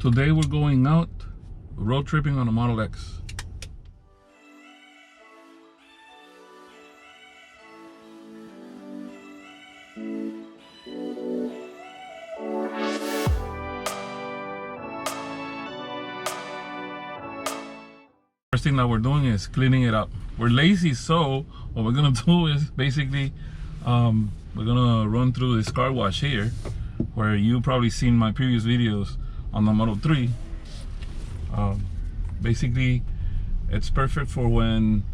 Today we're going out road tripping on a Model X. First thing that we're doing is cleaning it up. We're lazy, so what we're gonna do is basically we're gonna run through this car wash here, where you probably seen my previous videos on the Model 3. Basically it's perfect for when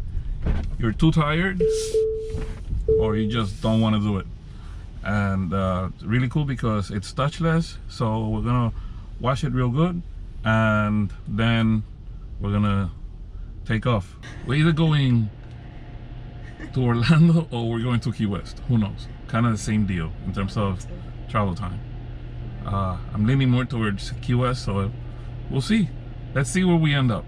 you're too tired or you just don't want to do it, and really cool because it's touchless. So we're gonna wash it real good and then we're gonna take off. We're either going to Orlando or we're going to Key West, who knows, kind of the same deal in terms of travel time. I'm leaning more towards Key West, so we'll see. Let's see where we end up.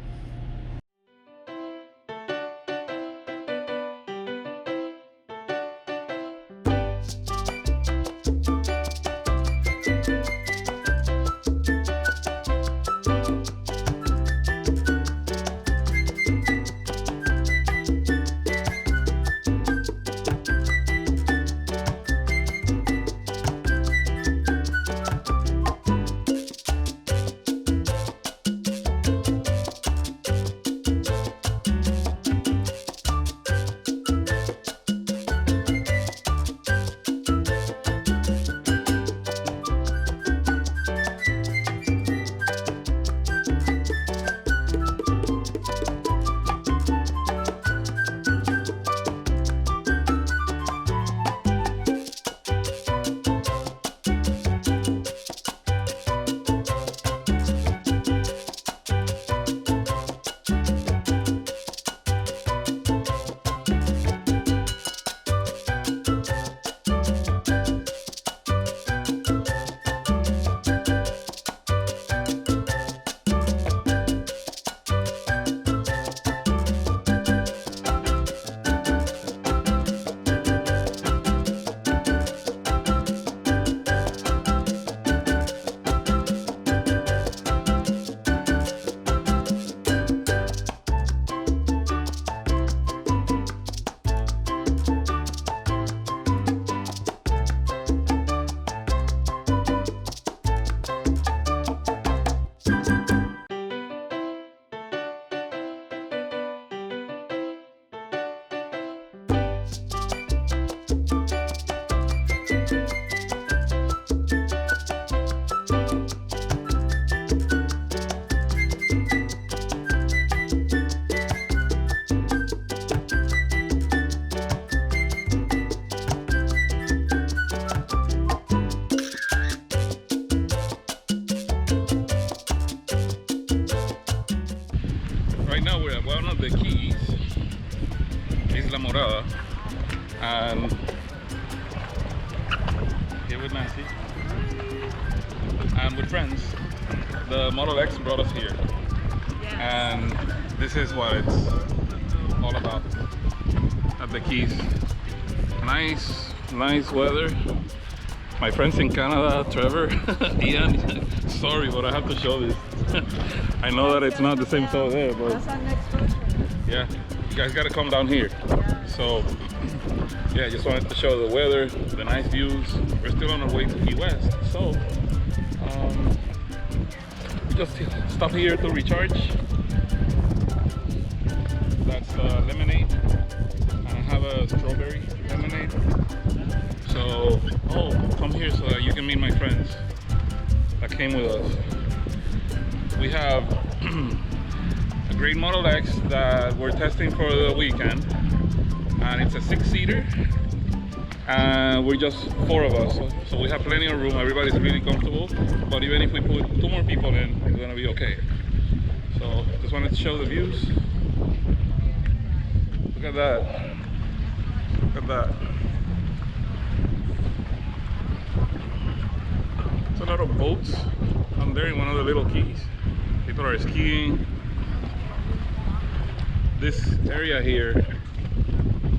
Right now we're at one of the keys, Isla Morada, and here with Nancy and with friends. The Model X brought us here, and this is what it's all about at the keys. Nice weather. My friends in Canada, Trevor, Ian, sorry, but I have to show this. I know that it's not the same over there, but that's our next road trip. Yeah, you guys gotta come down here. Yeah. So yeah, just wanted to show the weather, the nice views. We're still on our way to Key West, so we just stop here to recharge. That's lemonade, and I have a strawberry lemonade. So come here so that you can meet my friends that came with us. We have a great Model X that we're testing for the weekend, and it's a 6-seater, and we're just 4 of us, so we have plenty of room. Everybody's really comfortable, but even if we put 2 more people in, it's gonna be okay. So just wanted to show the views. Look at that. Look at that. There's a lot of boats on there in one of the little keys. People are skiing. This area here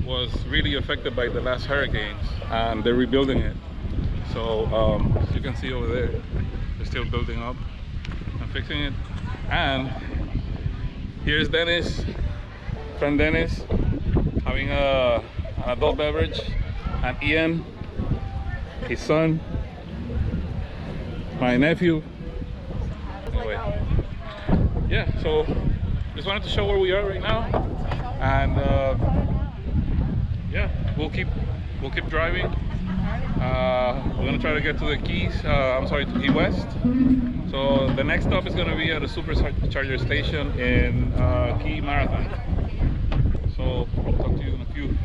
was really affected by the last hurricanes, and they're rebuilding it. So as you can see over there, they're still building up and fixing it. And here's Dennis, friend Dennis, having an adult beverage, and Ian, his son, my nephew. Anyway, yeah, so just wanted to show where we are right now, and yeah, we'll keep driving. We're gonna try to get to the Keys. I'm sorry, to Key West. So the next stop is gonna be at a Supercharger station in Key Marathon. So I'll talk to you in a few.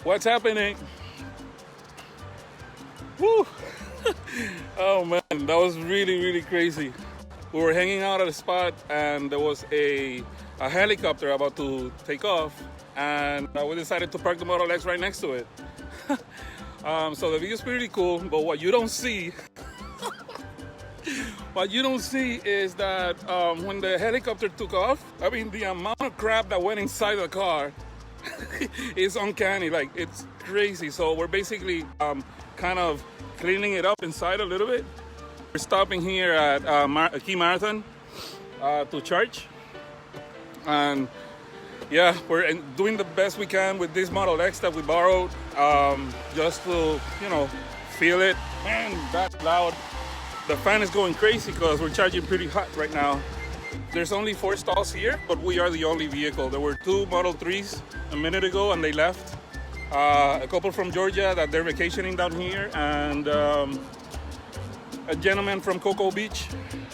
What's happening? Woo! Oh man, that was really crazy. We were hanging out at a spot and there was a helicopter about to take off, and we decided to park the Model X right next to it. So the view is pretty cool, but what you don't see is that when the helicopter took off, I mean, the amount of crap that went inside the car is uncanny. Like, it's crazy. So we're basically kind of cleaning it up inside a little bit. We're stopping here at Key Marathon to charge, and yeah, we're doing the best we can with this Model X that we borrowed, just to, you know, feel it. Man, that's loud. The fan is going crazy because we're charging pretty hot right now. There's only 4 stalls here, but we are the only vehicle. There were 2 Model 3s a minute ago and they left. A couple from Georgia that they're vacationing down here, and a gentleman from Cocoa Beach.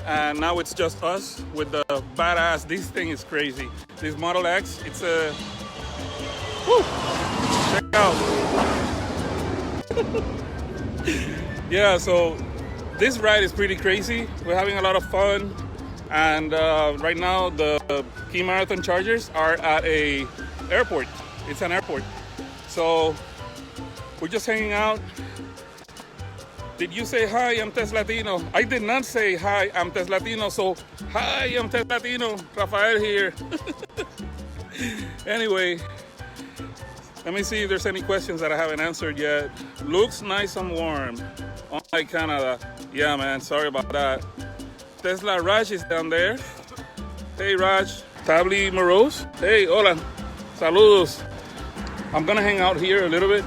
And now it's just us with the badass. This thing is crazy. This Model X, it's a... Woo! Check it out. Yeah, so this ride is pretty crazy. We're having a lot of fun. And right now the Key Marathon chargers are at a airport. It's an airport. So we're just hanging out. Did you say hi, I'm Test Latino? I did not say hi, I'm Test Latino. So hi, I'm Test Latino. Rafael here. Anyway, let me see if there's any questions that I haven't answered yet. Looks nice and warm. Unlike Canada. Yeah, man, sorry about that. Tesla Raj is down there. Hey Raj. Tabli Morose. Hey, hola. Saludos. I'm gonna hang out here a little bit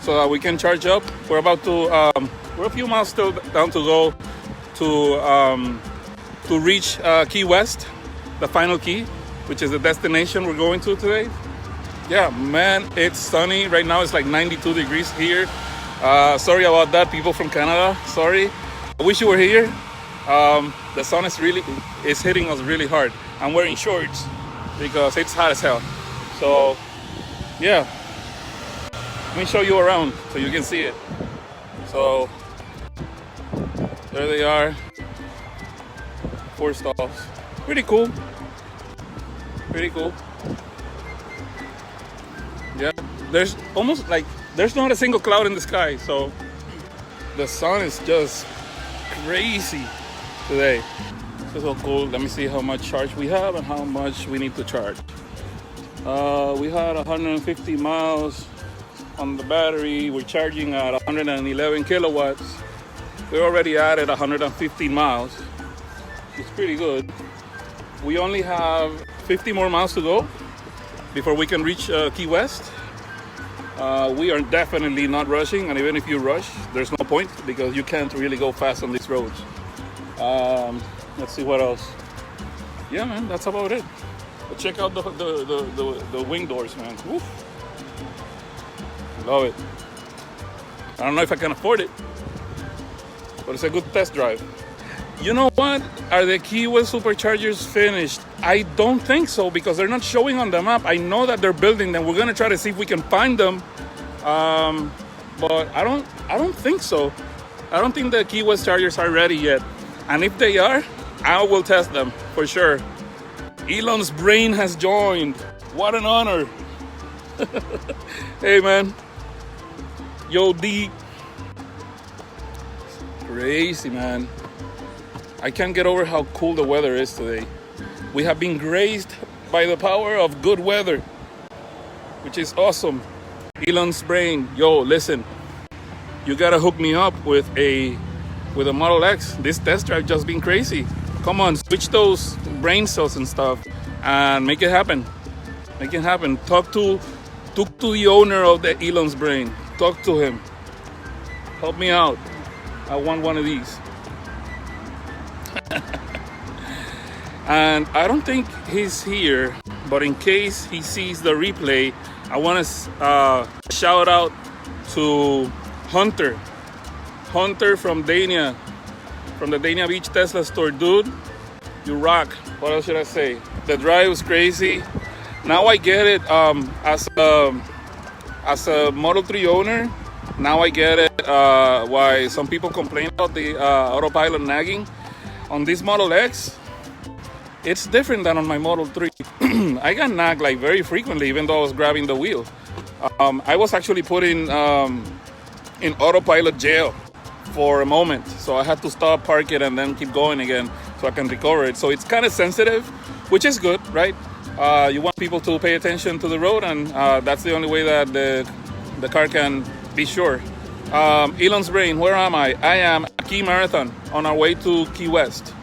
so that we can charge up. We're about to, we're a few miles still down to go to reach Key West, the final key, which is the destination we're going to today. Yeah, man, it's sunny. Right now it's like 92 degrees here. Sorry about that, people from Canada. Sorry. I wish you were here. The sun is hitting us really hard. I'm wearing shorts because it's hot as hell. So yeah, let me show you around so you can see it. So there they are, 4 stalls. Pretty cool. Pretty cool. Yeah, there's almost like there's not a single cloud in the sky. So the sun is just crazy today. This is so cool. Let me see how much charge we have and how much we need to charge. We had 150 miles on the battery. We're charging at 111 kilowatts. We already added 115 miles. It's pretty good. We only have 50 more miles to go before we can reach Key West. We are definitely not rushing, and even if you rush, there's no point because you can't really go fast on these roads. Let's see what else. Yeah, man, that's about it. But check out the wing doors, man. Woof. Love it. I don't know if I can afford it, but it's a good test drive. You know what? Are the Key West Superchargers finished? I don't think so because they're not showing on the map. I know that they're building them. We're gonna try to see if we can find them, but I don't think so. I don't think the Key West Chargers are ready yet. And if they are, I will test them for sure. Elon's brain has joined. What an honor. Hey, man. Yo, D. Crazy, man. I can't get over how cool the weather is today. We have been graced by the power of good weather, which is awesome. Elon's brain, yo, listen, you gotta hook me up with a Model X. This test drive just been crazy. Come on, switch those brain cells and stuff and make it happen. Make it happen. Talk to the owner of the Elon's brain. Talk to him. Help me out. I want one of these. And I don't think he's here, but in case he sees the replay, I want to shout out to Hunter from Dania, from the Dania Beach Tesla store. Dude, you rock. What else should I say? The drive was crazy. Now I get it. As a Model 3 owner, now I get it. Why some people complain about the autopilot nagging. On this Model X, it's different than on my Model 3. I got nagged like very frequently, even though I was grabbing the wheel. I was actually put in autopilot jail for a moment, so I had to stop, park it, and then keep going again so I can recover it. So it's kind of sensitive, which is good, right? You want people to pay attention to the road, and that's the only way that the car can be sure. Elon's brain, where am I? I am at Key Marathon on our way to Key West.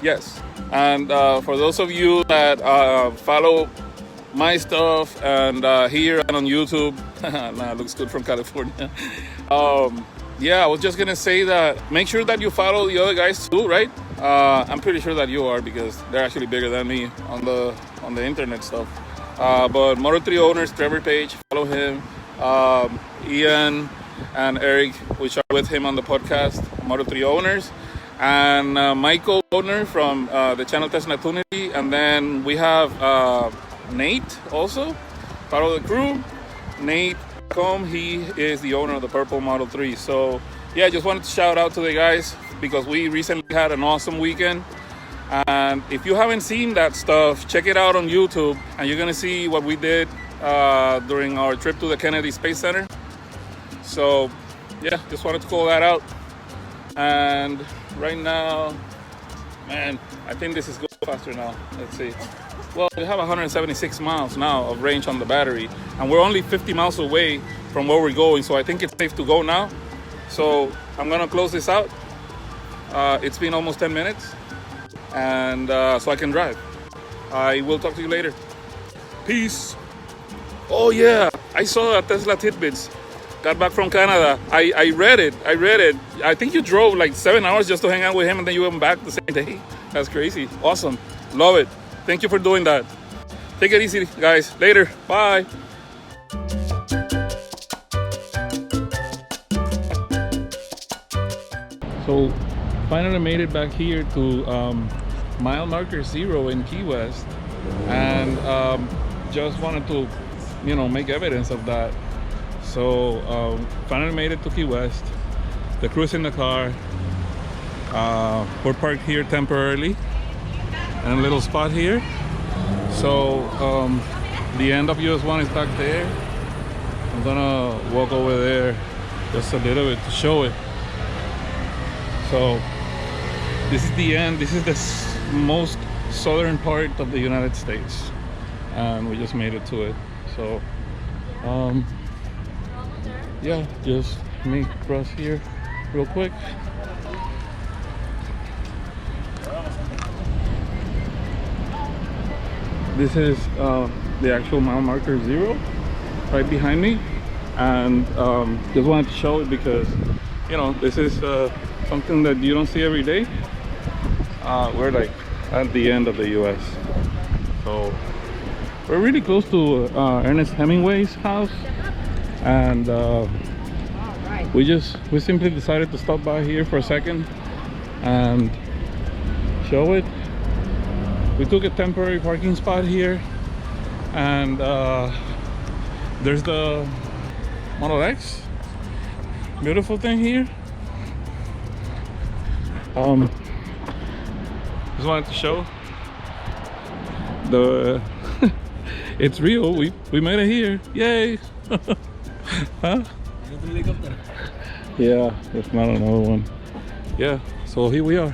Yes. And for those of you that follow my stuff and here and on YouTube, nah, it looks good from California. Yeah, I was just gonna say that make sure that you follow the other guys too, right? I'm pretty sure that you are because they're actually bigger than me on the internet stuff. But Model 3 owners, Trevor Page, follow him. Ian and Eric, which are with him on the podcast, Model 3 owners, and Michael owner from the channel Tesla Tunity, and then we have Nate also, part of the crew. Nate Combe, he is the owner of the purple Model 3. So yeah, just wanted to shout out to the guys because we recently had an awesome weekend. And if you haven't seen that stuff, check it out on YouTube, and you're gonna see what we did during our trip to the Kennedy Space Center. So yeah, just wanted to call that out. And right now, man, I think this is going faster now. Let's see. Well, we have 176 miles now of range on the battery, and we're only 50 miles away from where we're going, so I think it's safe to go now. So I'm gonna close this out. It's been almost 10 minutes, and so I can drive. I will talk to you later. Peace. Oh yeah, I saw that Tesla Tidbits. Got back from Canada. I read it. I think you drove like 7 hours just to hang out with him, and then you went back the same day. That's crazy. Awesome. Love it. Thank you for doing that. Take it easy, guys. Later. Bye. So finally made it back here to mile marker 0 in Key West, and just wanted to, make evidence of that. So finally made it to Key West. The crew's in the car. We're parked here temporarily in a little spot here. So the end of US 1 is back there. I'm gonna walk over there just a little bit to show it. So this is the end. This is the most southern part of the United States, and we just made it to it. So yeah, just me cross here real quick. This is the actual mile marker 0 right behind me. and just wanted to show it because, you know, this is something that you don't see every day. We're like at the end of the US, so we're really close to Ernest Hemingway's house, and we simply decided to stop by here for a second and show it. We took a temporary parking spot here, and there's the Model X. Beautiful thing here. Just wanted to show the it's real. We made it here. Yay! Huh? Yeah, there's not another one. Yeah, so here we are,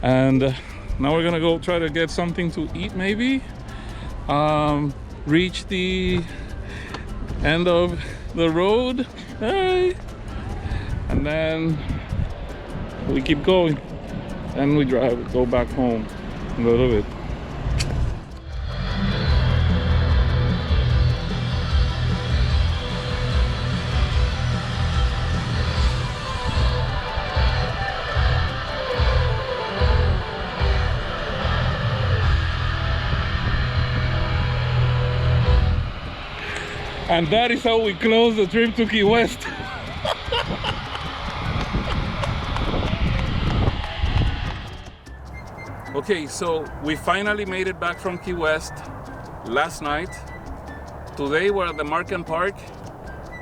and now we're gonna go try to get something to eat, maybe reach the end of the road. Hey! And then we keep going, and we go back home a little bit. And that is how we close the trip to Key West. Okay, so we finally made it back from Key West last night. Today we're at the Markham Park,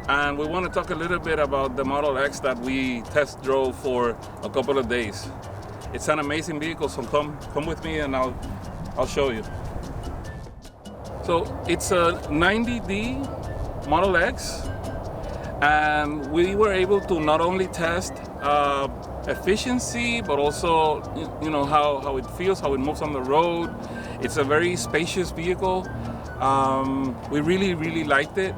and we want to talk a little bit about the Model X that we test drove for a couple of days. It's an amazing vehicle, so come with me and I'll show you. So it's a 90D Model X, and we were able to not only test efficiency, but also, you know, how it feels, how it moves on the road. It's a very spacious vehicle. We really liked it,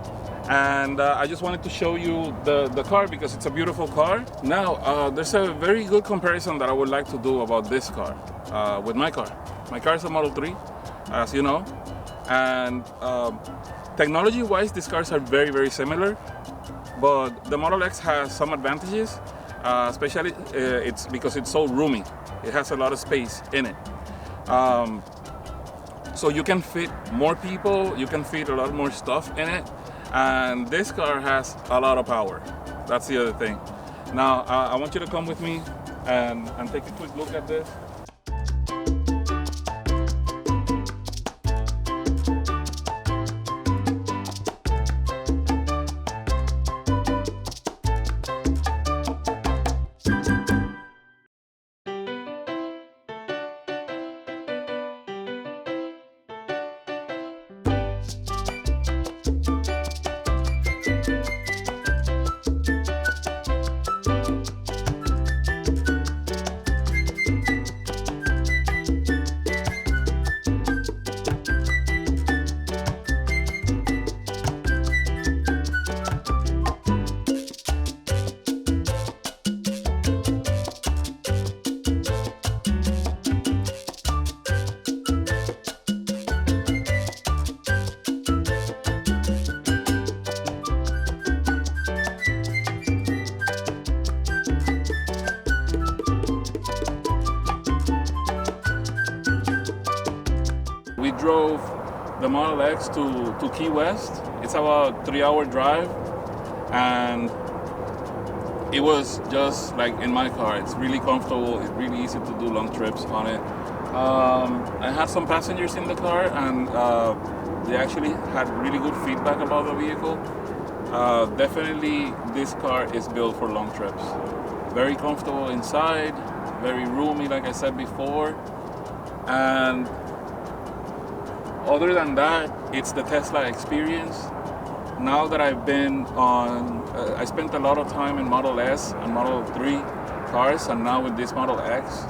and I just wanted to show you the car because it's a beautiful car. Now there's a very good comparison that I would like to do about this car with my car. My car is a Model 3, as you know, and technology-wise, these cars are very similar, but the Model X has some advantages, especially it's because it's so roomy. It has a lot of space in it. So you can fit more people, you can fit a lot more stuff in it, and this car has a lot of power. That's the other thing. Now, I want you to come with me and take a quick look at this. We drove the Model X to Key West. It's about a 3-hour drive, and it was just like in my car. It's really comfortable. It's really easy to do long trips on it. I had some passengers in the car, and they actually had really good feedback about the vehicle. Definitely, this car is built for long trips. Very comfortable inside, very roomy, like I said before, and other than that, it's the Tesla experience. Now that I've been on, I spent a lot of time in Model S and Model 3 cars, and now with this Model X,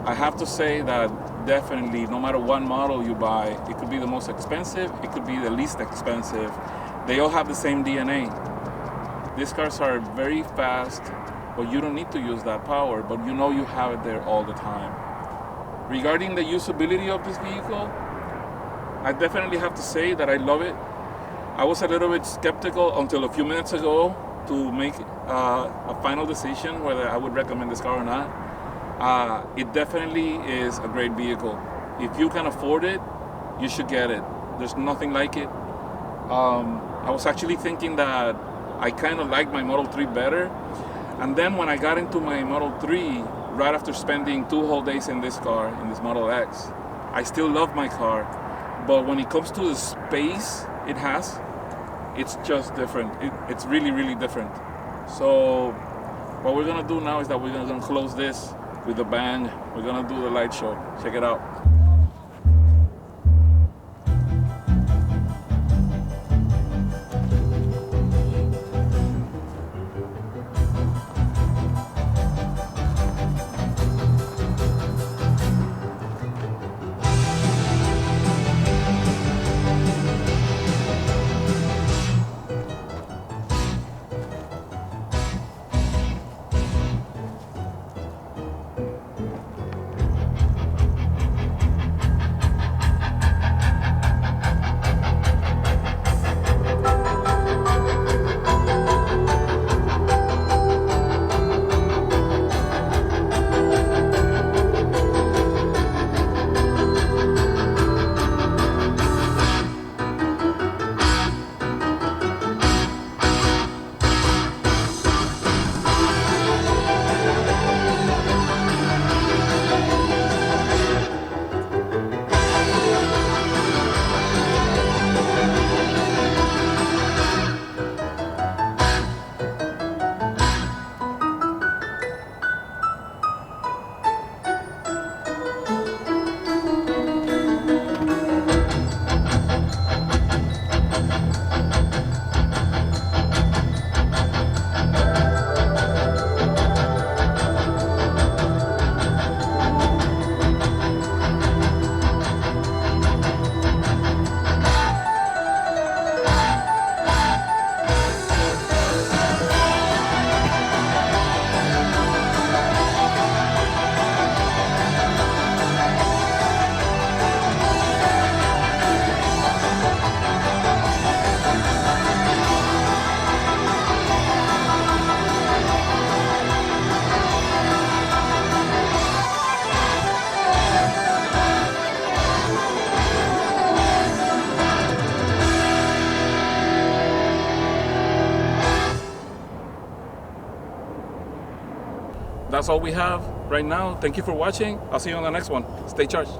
I have to say that definitely, no matter what model you buy, it could be the most expensive, it could be the least expensive, they all have the same DNA. These cars are very fast, but you don't need to use that power, but you know you have it there all the time. Regarding the usability of this vehicle, I definitely have to say that I love it. I was a little bit skeptical until a few minutes ago to make a final decision whether I would recommend this car or not. It definitely is a great vehicle. If you can afford it, you should get it. There's nothing like it. I was actually thinking that I kind of liked my Model 3 better. And then when I got into my Model 3, right after spending 2 whole days in this car, in this Model X, I still love my car. But when it comes to the space it has, it's just different. It's really, really different. So what we're gonna do now is that we're gonna close this with a bang. We're gonna do the light show. Check it out. That's all we have right now. Thank you for watching. I'll see you on the next one. Stay charged.